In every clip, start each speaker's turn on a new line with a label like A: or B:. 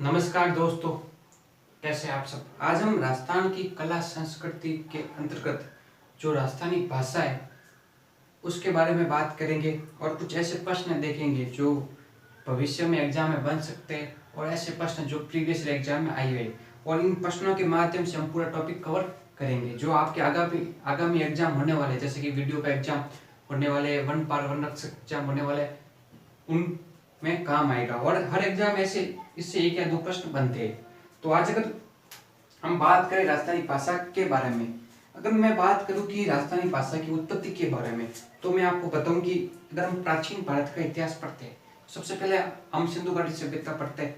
A: नमस्कार दोस्तों, कैसे हैं आप सब। आज हम राजस्थान की कला संस्कृति के अंतर्गत जो राजस्थानी भाषा है उसके बारे में बात करेंगे और कुछ ऐसे प्रश्न देखेंगे जो भविष्य में एग्जाम में बन सकते हैं और ऐसे प्रश्न जो प्रीवियस एग्जाम में आए हुए, और इन प्रश्नों के माध्यम से हम पूरा टॉपिक कवर करेंगे जो आपके आगामी एग्जाम होने वाले, जैसे कि वीडियो का एग्जाम होने वाले, वन पार वन एग्जाम होने वाले, उन में काम आएगा। और हर एग्जाम ऐसे इससे एक या दो प्रश्न बनते हैं। तो आज अगर हम बात करें राजस्थानी भाषा के बारे में, अगर मैं बात करूं कि राजस्थानी भाषा की उत्पत्ति के बारे में, तो मैं आपको बताऊं कि अगर हम प्राचीन भारत का इतिहास पढ़ते हैं, सबसे पहले हम सिंधु घाटी सभ्यता पढ़ते हैं,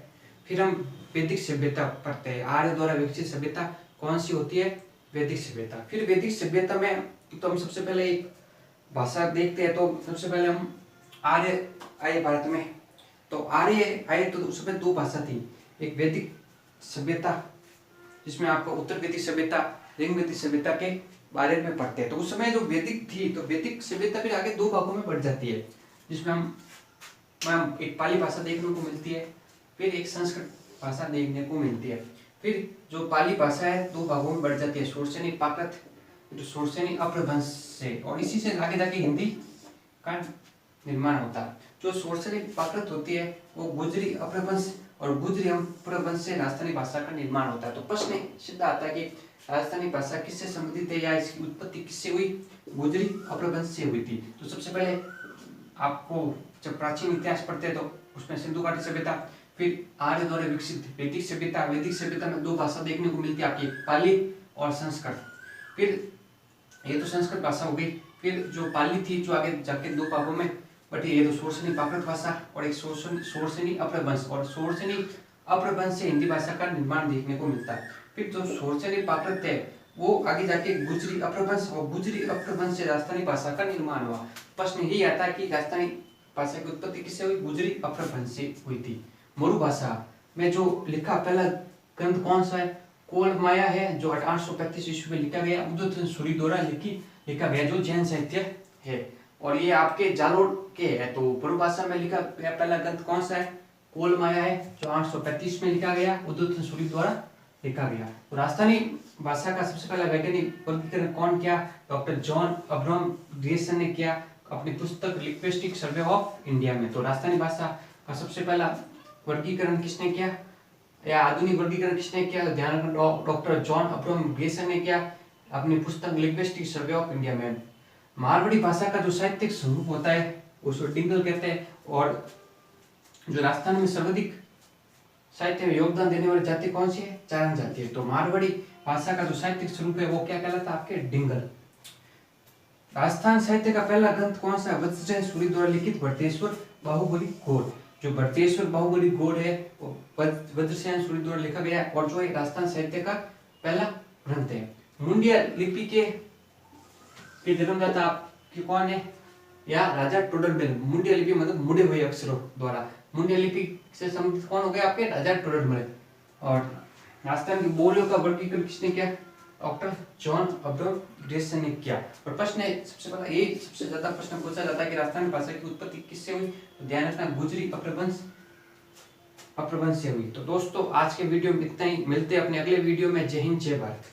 A: फिर हम वैदिक सभ्यता पढ़ते हैं। आर्य द्वारा विकसित सभ्यता कौन सी होती है? वैदिक सभ्यता। फिर वैदिक सभ्यता में तो हम सबसे पहले एक भाषा देखते हैं। तो सबसे पहले हम आर्य आए भारत में। तो आर्य आए तो उस समय दो भाषा थी, एक वैदिक सभ्यता जिसमें आपको उत्तर वैदिक सभ्यता, ऋग वैदिक सभ्यता के बारे में पढ़ते हैं। तो उस समय जो वैदिक थी, तो वैदिक सभ्यता फिर आगे दो भागों में बढ़ जाती है, जिसमें हम एक पाली भाषा देखने को मिलती है, फिर एक संस्कृत भाषा देखने को मिलती है। फिर जो पाली भाषा है दो भागों में बढ़ जाती है, शोरसेनी प्राकृत, जो शोरसेनी अपभ्रंश से, और इसी से आगे जाके हिंदी का निर्माण होता है। जो शोरसेनी प्राकृत होती है वो गुजरी अपभ्रंश और गुजरी अपभ्रंश से राजस्थानी भाषा का निर्माण होता है। तो प्रश्न सीधा आता है कि राजस्थानी भाषा किससे संबंधित है या इसकी उत्पत्ति किससे हुई? गुजरी अपभ्रंश से हुई थी। तो सबसे पहले आपको जब प्राचीन इतिहास पढ़ते हैं तो उसमें सिंधु घाटी सभ्यता, फिर आर्य द्वारा विकसित वैदिक सभ्यता। वैदिक सभ्यता में दो भाषा देखने को मिलती है आपकी, पाली और संस्कृत। फिर ये तो संस्कृत भाषा हो गई। फिर जो पाली थी जो आगे जाके दो भागों में बटी, ये तो शोरसेनी प्राकृत भाषा और एक शोरसेनी अपभ्रंश, और शोरसेनी अपभ्रंश से हिंदी भाषा का निर्माण देखने को मिलता है। फिर जो शोरसेनी प्राकृत है वो आगे जाके गुजरी अपभ्रंश, और गुजरी अपभ्रंश से राजस्थानी भाषा का निर्माण हुआ। प्रश्न यही आता है कि राजस्थानी भाषा की उत्पत्ति किससे हुई? गुजरी अपभ्रंश से हुई थी। मोरू भाषा में जो लिखा पहला ग्रंथ कौन सा है? कोलमाया है, जो 835 ईस्वी में लिखा गया, उदयनारायण सूरि द्वारा लिखा गया, जो जैन साहित्य है। और ये आपके जालोर के है। तो पूर्व भाषा में लिखा पहला ग्रंथ कौन सा है? कोलमाया है, जो 835 में लिखा गया, उदयनारायण सूरि द्वारा लिखा गया। तो राजस्थानी भाषा का सबसे पहला वैज्ञानिक वर्गीकरण कौन किया? डॉक्टर जॉन अब्राहम ग्रियर्सन ने किया अपनी पुस्तक लिंग्विस्टिक सर्वे ऑफ इंडिया में। तो राजस्थानी भाषा का सबसे पहला वर्गीकरण किसने किया या आधुनिक वर्गीकरण किसने किया? ध्यान रखना, डॉक्टर जॉन अब्राहम ग्रियर्सन ने किया अपनी पुस्तक लिंग्विस्टिक सर्वे ऑफ इंडिया में। मारवाड़ी भाषा का जो साहित्यिक स्वरूप होता है उसको डिंगल कहते हैं। और जो राजस्थान में सर्वाधिक साहित्य में योगदान देने वाली जाति कौन सी है? चारण जाति है। तो मारवाड़ी भाषा का जो साहित्यिक स्वरूप है वो क्या कहलाता है? आपके डिंगल। राजस्थान साहित्य का पहला ग्रंथ कौन सा? वज्रसेन सूरि द्वारा लिखित भरतेश्वर बाहुबली गोड। जो भरतेश्वर बाहुबली गोड है वो वज्रसेन सूरि द्वारा लिखा गया और जो एक राजस्थान साहित्य का पहला ग्रंथ है। मुंडिया लिपि के जन्मदाता आपके कौन है? या राजा टोडरमल। मुंडिया लिपि मतलब मुड़े हुए अक्षरों द्वारा। मुंडिया लिपि से संबंधित कौन हो गए? आपके राजा टोडरमल। और राजस्थान की बोलियों का वर्गीकरण किसने किया? डॉक्टर जॉन अब्राहम ग्रियर्सन ने किया। और प्रश्न है सबसे पहला, ये सबसे ज्यादा प्रश्न पूछा जाता है कि राजस्थानी भाषा की उत्पत्ति किससे हुई? तो ध्यान रखना, गुजरी अपभ्रंश से हुई। तो दोस्तों आज के वीडियो में इतना ही, मिलते हैं अपने अगले वीडियो में। जय हिंद, जय भारत।